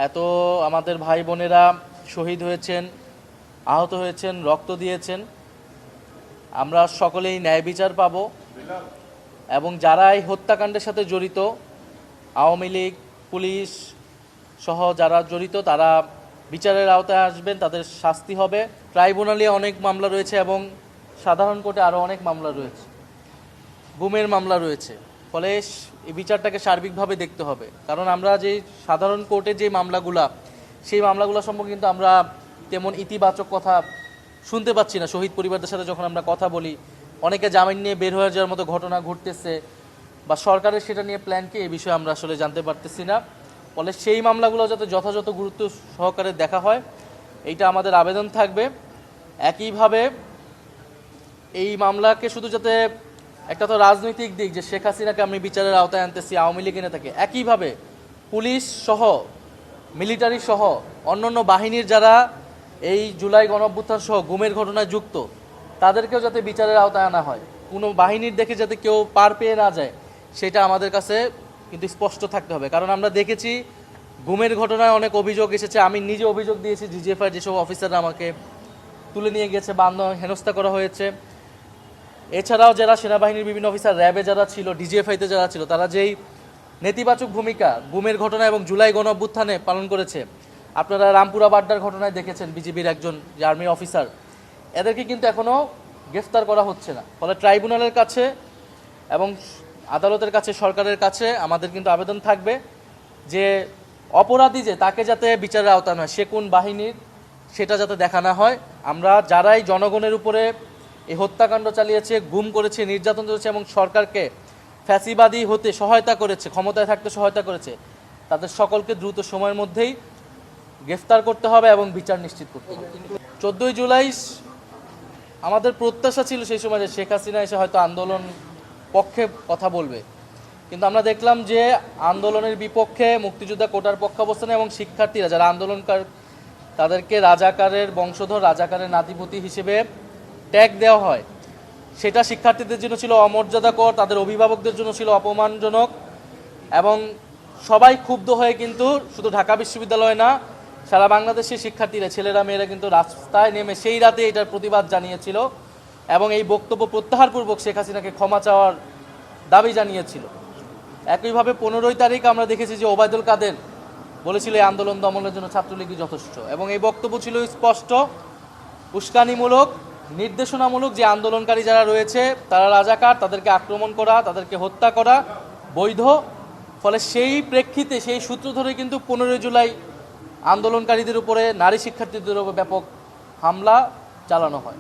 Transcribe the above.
এত আমাদের ভাই বোনেরা শহীদ হয়েছেন, আহত হয়েছেন, রক্ত দিয়েছেন। আমরা সকলেই ন্যায় বিচার পাব এবং যারা এই হত্যাকাণ্ডের সাথে জড়িত, আওয়ামী লীগ, পুলিশ সহ যারা জড়িত তারা বিচারের আওতায় আসবেন, তাদের শাস্তি হবে। ট্রাইব্যুনালে অনেক মামলা রয়েছে এবং সাধারণ কোর্টে আরও অনেক মামলা রয়েছে, গুমের মামলা রয়েছে। ফলে এই বিচারটাকে সার্বিকভাবে দেখতে হবে, কারণ আমরা যে সাধারণ কোর্টে যে মামলাগুলা, সেই মামলাগুলো সম্পর্কে কিন্তু আমরা তেমন ইতিবাচক কথা শুনতে পাচ্ছি না। শহীদ পরিবারদের সাথে যখন আমরা কথা বলি, অনেকে জামিন নিয়ে বের হয়ে যাওয়ার মতো ঘটনা ঘটতেছে বা সরকারের সেটা নিয়ে প্ল্যান কি, এই বিষয়ে আমরা আসলে জানতে পারতেছি না। ফলে সেই মামলাগুলো যাতে যথাযথ গুরুত্ব সহকারে দেখা হয়, এইটা আমাদের আবেদন থাকবে। একইভাবে এই মামলাকে শুধু যাতে একটা তো রাজনৈতিক দিক যে শেখ হাসিনাকে আমি বিচারের আওতায় আনতেছি, আওয়ামী লীগ এনে থাকে, একইভাবে পুলিশ সহ, মিলিটারি সহ অন্যান্য বাহিনীর যারা এই জুলাই গণঅভ্যুত্থান সহ গুমের ঘটনায় যুক্ত, তাদেরকেও যাতে বিচারের আওতায় আনা হয়। কোনো বাহিনীর দেখে যাতে কেউ পার পেয়ে না যায়, সেটা আমাদের কাছে কিন্তু স্পষ্ট থাকতে হবে। কারণ আমরা দেখেছি গুমের ঘটনায় অনেক অভিযোগ এসেছে। আমি নিজে অভিযোগ দিয়েছি, ডিজিএফআই যেসব অফিসাররা আমাকে তুলে নিয়ে গেছে বা হেনস্থা করা হয়েছে। এছাড়াও যারা সেনাবাহিনীর বিভিন্ন অফিসার, র্যাবে যারা ছিল, ডিজিএফআইতে যারা ছিল, তারা যেই নেতিবাচক ভূমিকা গুমের ঘটনা এবং জুলাই গণঅভ্যুত্থানে পালন করেছে, আপনারা রামপুরা বাড্ডার ঘটনায় দেখেছেন বিজিবির একজন যে আর্মি অফিসার, এদেরকে কিন্তু এখনও গ্রেফতার করা হচ্ছে না। ফলে ট্রাইব্যুনালের কাছে এবং আদালতের কাছে, সরকারের কাছে আমাদের কিন্তু আবেদন থাকবে যে অপরাধী যে তাকে যাতে বিচারের আওতায় নয়, সে কোন বাহিনীর সেটা যাতে দেখা না হয়। আমরা যারাই জনগণের উপরে এই হত্যাকাণ্ড চালিয়েছে, গুম করেছে, নির্যাতন করেছে এবং সরকারকে ফ্যাসিবাদী হতে সহায়তা করেছে, ক্ষমতায় থাকতে সহায়তা করেছে, তাদের সকলকে দ্রুত সময়ের মধ্যেই গ্রেফতার করতে হবে এবং বিচার নিশ্চিত করতে হবে। 14ই জুলাই আমাদের প্রত্যাশা ছিল সেই সময় যে শেখ হাসিনা এসে হয়তো আন্দোলন পক্ষে কথা বলবে, কিন্তু আমরা দেখলাম যে আন্দোলনের বিপক্ষে মুক্তিযোদ্ধা কোটার পক্ষাবস্থানে এবং শিক্ষার্থীরা যারা আন্দোলনকার, তাদেরকে রাজাকারের বংশধর, রাজাকারের নাতিপুতি হিসেবে ট্যাগ দেওয়া হয়। সেটা শিক্ষার্থীদের জন্য ছিল অমর্যাদাকর, তাদের অভিভাবকদের জন্য ছিল অপমানজনক এবং সবাই ক্ষুব্ধ হয়ে কিন্তু শুধু ঢাকা বিশ্ববিদ্যালয় না, সারা বাংলাদেশের শিক্ষার্থীরা, ছেলেরা মেয়েরা কিন্তু রাস্তায় নেমে সেই রাতে এটার প্রতিবাদ জানিয়েছিল এবং এই বক্তব্য প্রত্যাহারপূর্বক শেখ হাসিনাকে ক্ষমা চাওয়ার দাবি জানিয়েছিল। একইভাবে 15ই তারিখ আমরা দেখেছি যে ওবায়দুল কাদের বলেছিল এই আন্দোলন দমনের জন্য ছাত্রলীগই যথেষ্ট, এবং এই বক্তব্য ছিল স্পষ্ট, উস্কানিমূলক, নির্দেশনামূলক যে আন্দোলনকারী যারা রয়েছে তারা রাজাকার, তাদেরকে আক্রমণ করা, তাদেরকে হত্যা করা বৈধ। ফলে সেই প্রেক্ষিতে, সেই সূত্র ধরে কিন্তু 15ই জুলাই আন্দোলনকারীদের উপরে, নারী শিক্ষার্থীদের উপর ব্যাপক হামলা চালানো হয়।